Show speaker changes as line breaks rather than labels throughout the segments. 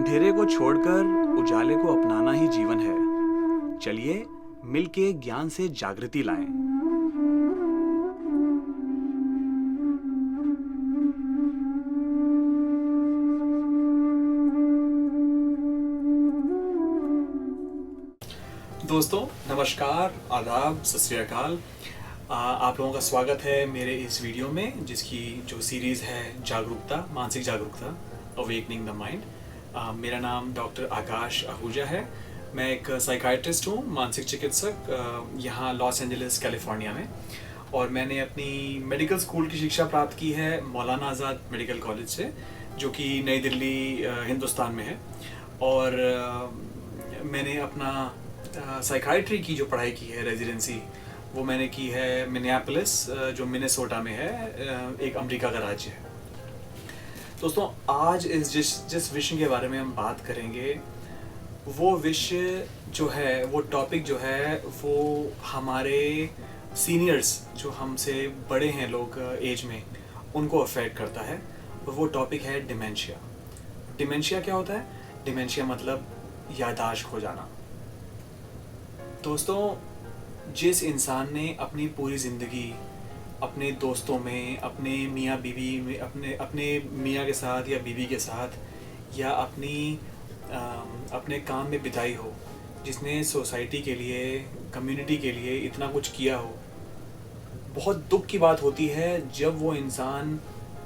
अंधेरे को छोड़कर उजाले को अपनाना ही जीवन है। चलिए मिलके ज्ञान से जागृति लाएं। दोस्तों नमस्कार, आदाब, सत श्री अकाल। आप लोगों का स्वागत है मेरे इस वीडियो में, जिसकी जो सीरीज़ है जागरूकता, मानसिक जागरूकता, अवेकनिंग द माइंड। मेरा नाम डॉक्टर आकाश आहूजा है। मैं एक साइकाइट्रिस्ट हूँ, मानसिक चिकित्सक, यहाँ लॉस एंजलिस कैलिफोर्निया में। और मैंने अपनी मेडिकल स्कूल की शिक्षा प्राप्त की है मौलाना आज़ाद मेडिकल कॉलेज से, जो कि नई दिल्ली हिंदुस्तान में है। और मैंने अपना साइकाइट्री की जो पढ़ाई की है, रेजिडेंसी, वो मैंने की है मिनियापोलिस, जो मिनेसोटा में है, एक अमेरिका का राज्य है। दोस्तों आज जिस विषय के बारे में हम बात करेंगे, वो विषय जो है, वो टॉपिक जो है, वो हमारे सीनियर्स, जो हमसे बड़े हैं लोग एज में, उनको अफेक्ट करता है। और वो टॉपिक है डिमेंशिया। डिमेंशिया क्या होता है? डिमेंशिया मतलब याददाश्त खो जाना। दोस्तों, जिस इंसान ने अपनी पूरी ज़िंदगी अपने दोस्तों में, अपने मियाँ बीवी में, अपने मियाँ के साथ या बीवी के साथ, या अपने काम में बिताई हो, जिसने सोसाइटी के लिए, कम्युनिटी के लिए इतना कुछ किया हो, बहुत दुख की बात होती है जब वो इंसान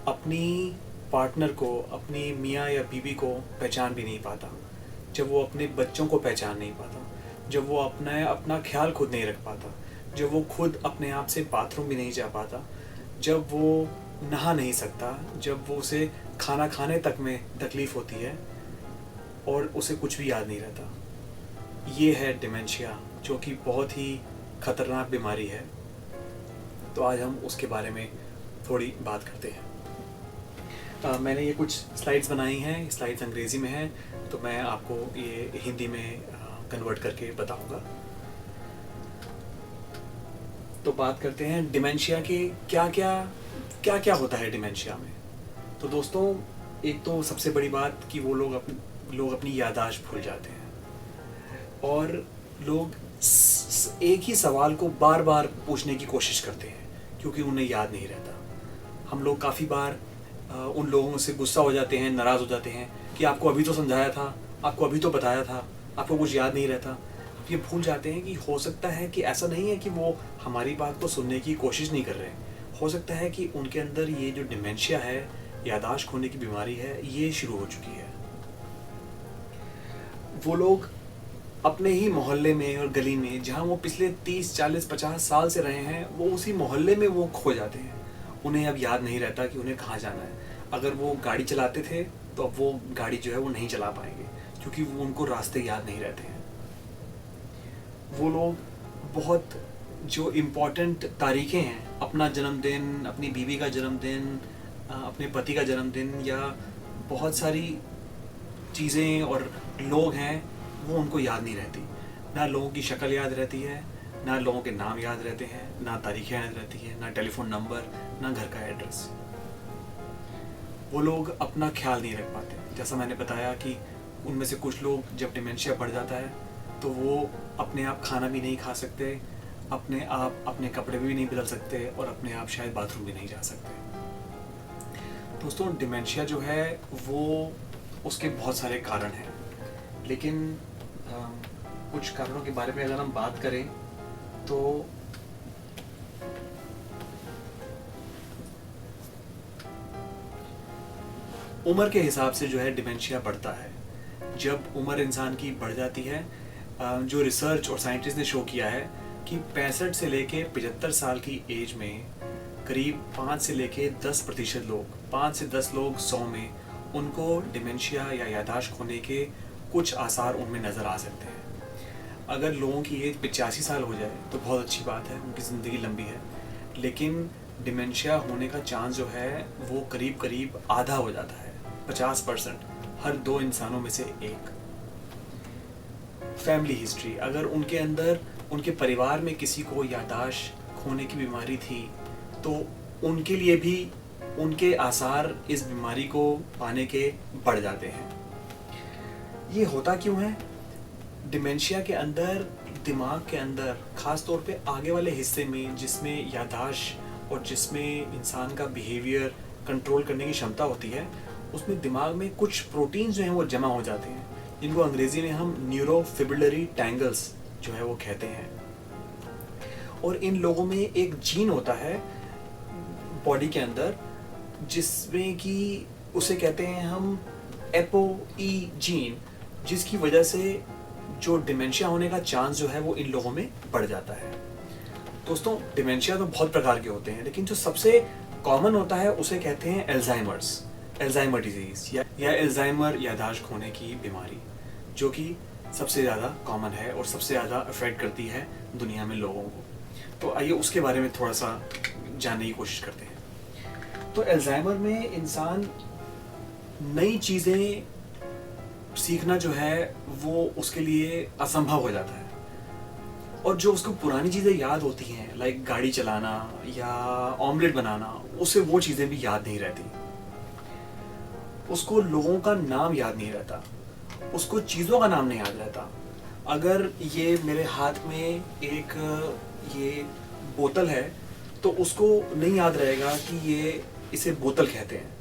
अपनी पार्टनर को, अपनी मियाँ या बीवी को पहचान भी नहीं पाता, जब वो अपने बच्चों को पहचान नहीं पाता, जब वो अपना ख्याल खुद नहीं रख पाता, जब वो खुद अपने आप से बाथरूम भी नहीं जा पाता, जब वो नहा नहीं सकता, जब वो उसे खाना खाने तक में तकलीफ़ होती है और उसे कुछ भी याद नहीं रहता। ये है डिमेंशिया, जो कि बहुत ही ख़तरनाक बीमारी है। तो आज हम उसके बारे में थोड़ी बात करते हैं। मैंने ये कुछ स्लाइड्स बनाई हैं, स्लाइड्स अंग्रेज़ी में हैं, तो मैं आपको ये हिंदी में कन्वर्ट करके बताऊंगा। तो बात करते हैं डिमेंशिया के क्या क्या होता है डिमेंशिया में। तो दोस्तों, एक तो सबसे बड़ी बात कि वो लोग अपनी याददाश्त भूल जाते हैं, और लोग एक ही सवाल को बार बार पूछने की कोशिश करते हैं क्योंकि उन्हें याद नहीं रहता। हम लोग काफ़ी बार उन लोगों से गुस्सा हो जाते हैं, नाराज़ हो जाते हैं कि आपको अभी तो समझाया था, आपको अभी तो बताया था, आपको कुछ याद नहीं रहता। ये भूल जाते हैं कि हो सकता है कि ऐसा नहीं है कि वो हमारी बात को सुनने की कोशिश नहीं कर रहे हैं। हो सकता है कि उनके अंदर ये जो डिमेंशिया है, याददाश्त खोने की बीमारी है, ये शुरू हो चुकी है। वो लोग अपने ही मोहल्ले में और गली में, जहाँ वो पिछले 30, 40, 50 साल से रहे हैं, वो उसी मोहल्ले में वो खो जाते हैं। उन्हें अब याद नहीं रहता कि उन्हें कहाँ जाना है। अगर वो गाड़ी चलाते थे तो अब वो गाड़ी जो है वो नहीं चला पाएंगे, क्योंकि वो उनको रास्ते याद नहीं रहते हैं। वो लोग बहुत जो इम्पोर्टेंट तारीखें हैं, अपना जन्मदिन, अपनी बीवी का जन्मदिन, अपने पति का जन्मदिन, या बहुत सारी चीज़ें और लोग हैं, वो उनको याद नहीं रहती। ना लोगों की शक्ल याद रहती है, ना लोगों के नाम याद रहते हैं, ना तारीखें याद रहती हैं, ना टेलीफोन नंबर, ना घर का एड्रेस। वो लोग अपना ख्याल नहीं रख पाते। जैसा मैंने बताया कि उनमें से कुछ लोग जब डिमेंशिया बढ़ जाता है तो वो अपने आप खाना भी नहीं खा सकते, अपने आप अपने कपड़े भी नहीं बदल सकते, और अपने आप शायद बाथरूम भी नहीं जा सकते। दोस्तों, डिमेंशिया जो है वो, उसके बहुत सारे कारण हैं, लेकिन कुछ कारणों के बारे में अगर हम बात करें तो उम्र के हिसाब से जो है डिमेंशिया बढ़ता है। जब उम्र इंसान की बढ़ जाती है, जो रिसर्च और साइंटिस्ट ने शो किया है कि 65 से लेके 75 साल की एज में करीब 5 से लेके 10% लोग, 5 से 10 लोग 100 में, उनको डिमेंशिया या याददाश्त खोने के कुछ आसार उनमें नज़र आ सकते हैं। अगर लोगों की एज 85 साल हो जाए तो बहुत अच्छी बात है, उनकी ज़िंदगी लंबी है, लेकिन डिमेंशिया होने का चांस जो है वो करीब करीब आधा हो जाता है, 50%, हर 2 इंसानों में से एक। फैमिली हिस्ट्री, अगर उनके अंदर, उनके परिवार में किसी को याददाश्त खोने की बीमारी थी, तो उनके लिए भी उनके आसार इस बीमारी को पाने के बढ़ जाते हैं। ये होता क्यों है? डिमेंशिया के अंदर, दिमाग के अंदर, खास तौर पे आगे वाले हिस्से में जिसमें याददाश्त और जिसमें इंसान का बिहेवियर कंट्रोल करने की क्षमता होती है, उसमें दिमाग में कुछ प्रोटीन्स जो हैं वो जमा हो जाते हैं, जिनको अंग्रेजी में हम न्यूरोफिब्रिलरी टैंगल्स जो है वो कहते हैं। और इन लोगों में एक जीन होता है बॉडी के अंदर जिसमें कि उसे कहते हैं हम एपोई जीन, जिसकी वजह से जो डिमेंशिया होने का चांस जो है वो इन लोगों में बढ़ जाता है। दोस्तों, डिमेंशिया तो बहुत प्रकार के होते हैं, लेकिन जो सबसे कॉमन होता है उसे कहते हैं एल्जाइमर डिजीज या एल्जाइमर याददाश्त खोने की बीमारी, जो कि सबसे ज़्यादा कॉमन है और सबसे ज़्यादा अफेक्ट करती है दुनिया में लोगों को। तो आइए उसके बारे में थोड़ा सा जानने की कोशिश करते हैं। तो एल्जाइमर में इंसान नई चीज़ें सीखना जो है वो उसके लिए असंभव हो जाता है, और जो उसको पुरानी चीज़ें याद होती हैं, लाइक गाड़ी चलाना या ऑमलेट बनाना, उसे वो चीज़ें भी याद नहीं रहती। उसको लोगों का नाम याद नहीं रहता, उसको चीज़ों का नाम नहीं याद रहता। अगर ये मेरे हाथ में एक ये बोतल है तो उसको नहीं याद रहेगा कि ये इसे बोतल कहते हैं।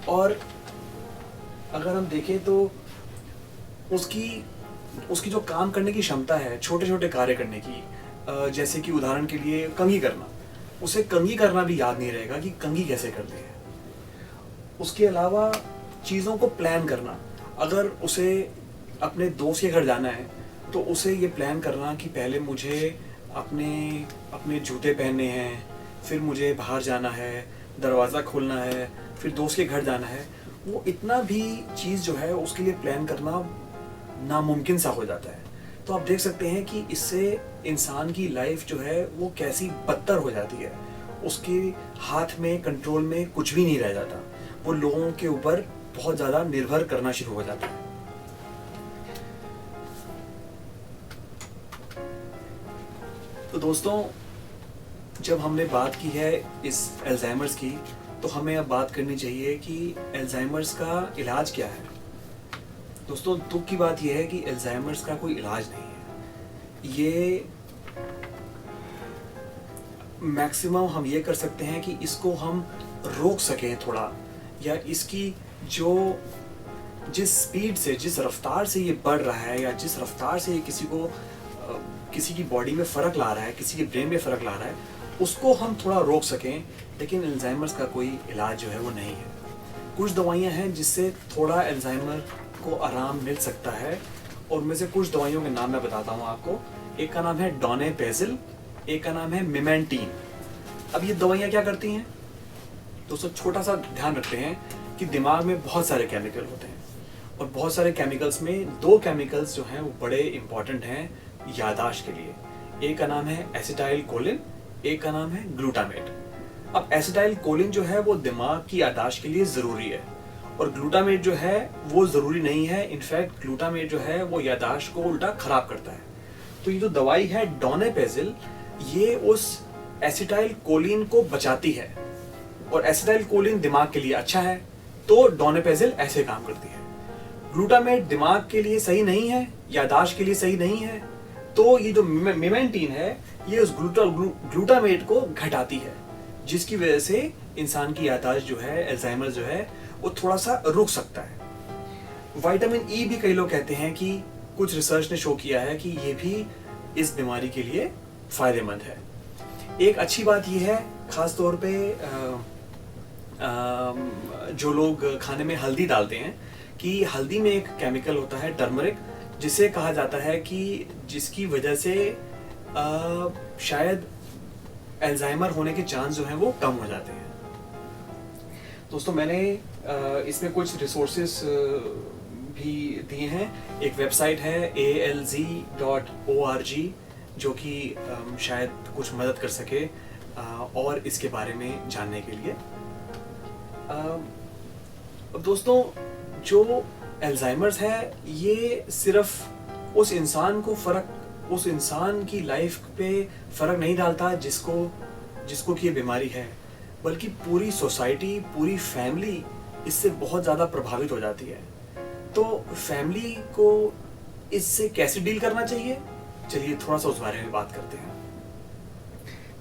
और अगर हम देखें तो उसकी जो काम करने की क्षमता है, छोटे छोटे कार्य करने की, जैसे कि उदाहरण के लिए कंघी करना, उसे कंघी करना भी याद नहीं रहेगा कि कंघी कैसे करते हैं। उसके अलावा चीज़ों को प्लान करना, अगर उसे अपने दोस्त के घर जाना है तो उसे ये प्लान करना कि पहले मुझे अपने जूते पहनने हैं, फिर मुझे बाहर जाना है, दरवाज़ा खोलना है, फिर दोस्त के घर जाना है, वो इतना भी चीज़ जो है उसके लिए प्लान करना नामुमकिन सा हो जाता है। तो आप देख सकते हैं कि इससे इंसान की लाइफ जो है वो कैसी बदतर हो जाती है। उसके हाथ में, कंट्रोल में कुछ भी नहीं रह जाता, वो लोगों के ऊपर बहुत ज़्यादा निर्भर करना शुरू हो जाता है। तो दोस्तों, जब हमने बात की है इस एल्जाइमर्स की, तो हमें अब बात करनी चाहिए कि एल्जाइमर्स का इलाज क्या है। दोस्तों, दुख की बात यह है कि एल्जाइमर्स का कोई इलाज नहीं है। ये मैक्सिमम हम ये कर सकते हैं कि इसको हम रोक सकें थोड़ा, या इसकी जिस स्पीड से, जिस रफ्तार से ये बढ़ रहा है, या जिस रफ्तार से ये किसी की बॉडी में फ़र्क ला रहा है, किसी के ब्रेन में फ़र्क ला रहा है, उसको हम थोड़ा रोक सकें। लेकिन एल्जाइमर्स का कोई इलाज जो है वो नहीं है। कुछ दवाइयाँ हैं जिससे थोड़ा एल्जाइमर को आराम मिल सकता है, और उनमें से कुछ दवाइयों के नाम मैं बताता हूँ आपको। एक का नाम है डोनेपेजिल, एक का नाम है मेमेंटीन। अब ये दवाइयाँ क्या करती हैं दोस्तों? छोटा सा ध्यान रखते हैं कि दिमाग में बहुत सारे केमिकल होते हैं, और बहुत सारे केमिकल्स में दो केमिकल्स जो हैं वो बड़े इंपॉर्टेंट हैं याददाश्त के लिए। एक का नाम है एसिटाइल कोलिन, एक का नाम है ग्लूटामेट। अब एसिटाइल कोलिन जो है वो दिमाग की याददाश्त के लिए ज़रूरी है, और ग्लूटामेट जो है वो ज़रूरी नहीं है। इनफैक्ट ग्लूटामेट जो है वो याददाश्त को उल्टा ख़राब करता है। तो ये जो दवाई है डोनेपेजिल, ये उस एसिटाइल कोलिन को बचाती है, और एसिटाइल कोलिन दिमाग के लिए अच्छा है, तो डोनेपेजिल ऐसे काम करती है। ग्लूटामेट दिमाग के लिए सही नहीं है, याददाश्त के लिए सही नहीं है, तो ये जो मेमेंटीन है ये उस ग्लूटामेट को घटाती है, जिसकी वजह से इंसान की याददाश्त जो है, अल्जाइमर जो है, वो थोड़ा सा रुक सकता है। विटामिन ई भी कई लोग कहते हैं कि कुछ रिसर्च ने शो किया है कि ये भी इस बीमारी के लिए फ़ायदेमंद है। एक अच्छी बात ये है, ख़ास तौर पे जो लोग खाने में हल्दी डालते हैं, कि हल्दी में एक केमिकल होता है टर्मरिक, जिसे कहा जाता है कि जिसकी वजह से शायद अल्जाइमर होने के चांस जो हैं वो कम हो जाते हैं। दोस्तों, मैंने इसमें कुछ रिसोर्सेस भी दिए हैं। एक वेबसाइट है alz.org, जो कि शायद कुछ मदद कर सके और इसके बारे में जानने के लिए। अब दोस्तों, जो अल्जाइमर्स है ये सिर्फ उस इंसान की लाइफ पे फ़र्क नहीं डालता जिसको कि ये बीमारी है, बल्कि पूरी सोसाइटी, पूरी फैमिली इससे बहुत ज़्यादा प्रभावित हो जाती है। तो फैमिली को इससे कैसे डील करना चाहिए, चलिए थोड़ा सा उस बारे में बात करते हैं।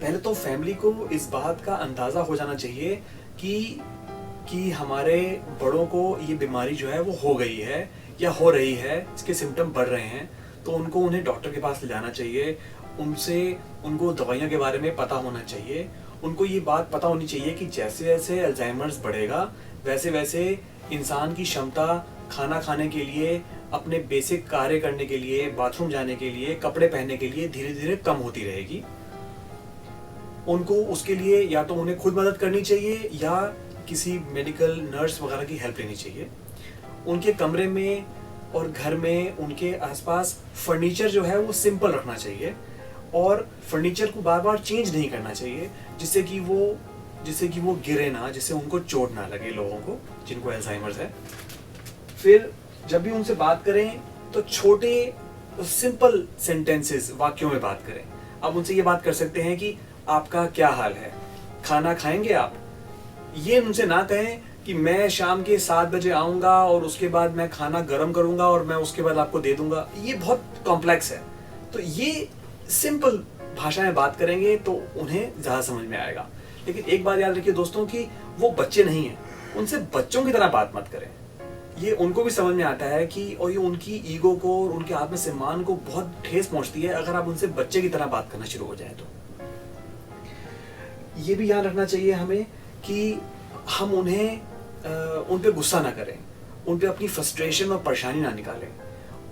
पहले तो फैमिली को इस बात का अंदाज़ा हो जाना चाहिए कि हमारे बड़ों को ये बीमारी जो है वो हो गई है या हो रही है, इसके सिम्टम बढ़ रहे हैं, तो उन्हें डॉक्टर के पास ले जाना चाहिए। उनको दवाइयों के बारे में पता होना चाहिए। उनको ये बात पता होनी चाहिए कि जैसे जैसे अल्जाइमर्स बढ़ेगा वैसे वैसे इंसान की क्षमता खाना खाने के लिए, अपने बेसिक कार्य करने के लिए, बाथरूम जाने के लिए, कपड़े पहनने के लिए धीरे धीरे कम होती रहेगी। उनको उसके लिए या तो उन्हें खुद मदद करनी चाहिए या किसी मेडिकल नर्स वगैरह की हेल्प लेनी चाहिए। उनके कमरे में और घर में उनके आसपास फर्नीचर जो है वो सिंपल रखना चाहिए और फर्नीचर को बार बार चेंज नहीं करना चाहिए, जिससे कि वो गिरे ना, जिससे उनको चोट ना लगे, लोगों को जिनको अल्जाइमर्स है। फिर जब भी उनसे बात करें तो छोटे सिंपल सेंटेंसेस, वाक्यों में बात करें। आप उनसे ये बात कर सकते हैं कि आपका क्या हाल है, खाना खाएंगे आप। ये उनसे ना कहें कि मैं शाम के 7 बजे आऊँगा और उसके बाद मैं खाना गर्म करूँगा और मैं उसके बाद आपको दे दूँगा। ये बहुत कॉम्प्लेक्स है। तो ये सिंपल भाषा में बात करेंगे तो उन्हें ज़्यादा समझ में आएगा। लेकिन एक बात याद रखिए दोस्तों कि वो बच्चे नहीं हैं, उनसे बच्चों की तरह बात मत करें। ये उनको भी समझ में आता है कि और ये उनकी ईगो को और उनके आत्मसम्मान को बहुत ठेस पहुँचती है अगर आप उनसे बच्चे की तरह बात करना शुरू हो जाए। तो ये भी याद रखना चाहिए हमें कि हम उन पे गुस्सा ना करें, उन पे अपनी फ्रस्ट्रेशन और परेशानी ना निकालें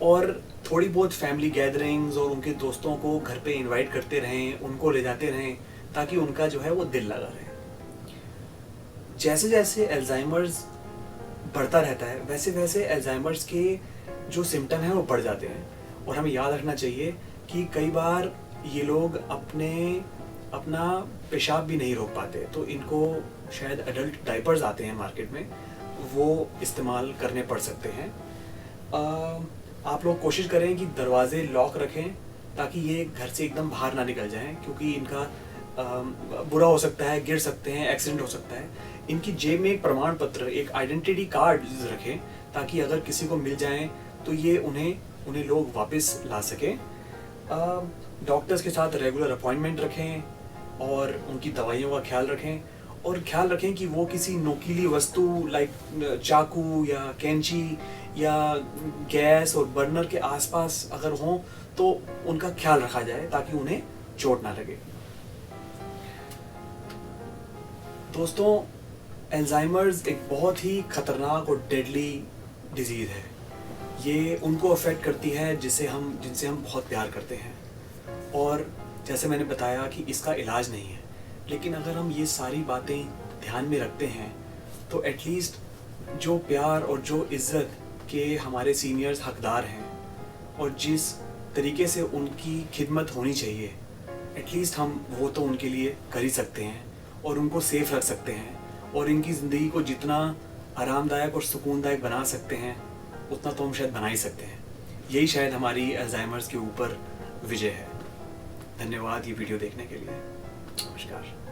और थोड़ी बहुत फैमिली गैदरिंग्स और उनके दोस्तों को घर पे इनवाइट करते रहें, उनको ले जाते रहें ताकि उनका जो है वो दिल लगा रहे। जैसे जैसे अल्जाइमर्स बढ़ता रहता है वैसे वैसे अल्जाइमर्स के जो सिम्टम हैं वो बढ़ जाते हैं और हमें याद रखना चाहिए कि कई बार ये लोग अपना पेशाब भी नहीं रोक पाते, तो इनको शायद एडल्ट डायपर्स आते हैं मार्केट में, वो इस्तेमाल करने पड़ सकते हैं। आप लोग कोशिश करें कि दरवाजे लॉक रखें ताकि ये घर से एकदम बाहर ना निकल जाएं, क्योंकि इनका बुरा हो सकता है, गिर सकते हैं, एक्सीडेंट हो सकता है। इनकी जेब में एक प्रमाण पत्र, एक आइडेंटिटी कार्ड रखें ताकि अगर किसी को मिल जाए तो ये उन्हें लोग वापस ला सकें। डॉक्टर्स के साथ रेगुलर अपॉइंटमेंट रखें और उनकी दवाइयों का ख्याल रखें और ख्याल रखें कि वो किसी नोकीली वस्तु लाइक चाकू या कैंची या गैस और बर्नर के आसपास अगर हों तो उनका ख्याल रखा जाए ताकि उन्हें चोट ना लगे। दोस्तों, अल्जाइमर्स एक बहुत ही खतरनाक और डेडली डिजीज़ है। ये उनको अफेक्ट करती है जिनसे हम बहुत प्यार करते हैं और जैसे मैंने बताया कि इसका इलाज नहीं है, लेकिन अगर हम ये सारी बातें ध्यान में रखते हैं तो एटलीस्ट जो प्यार और जो इज़्ज़त के हमारे सीनियर्स हकदार हैं और जिस तरीके से उनकी खिदमत होनी चाहिए, एटलीस्ट हम वो तो उनके लिए कर ही सकते हैं और उनको सेफ रख सकते हैं और इनकी ज़िंदगी को जितना आरामदायक और सुकूनदायक बना सकते हैं उतना तो हम शायद बना ही सकते हैं। यही शायद हमारी अल्जाइमर्स के ऊपर विजय है। धन्यवाद ये वीडियो देखने के लिए। नमस्कार।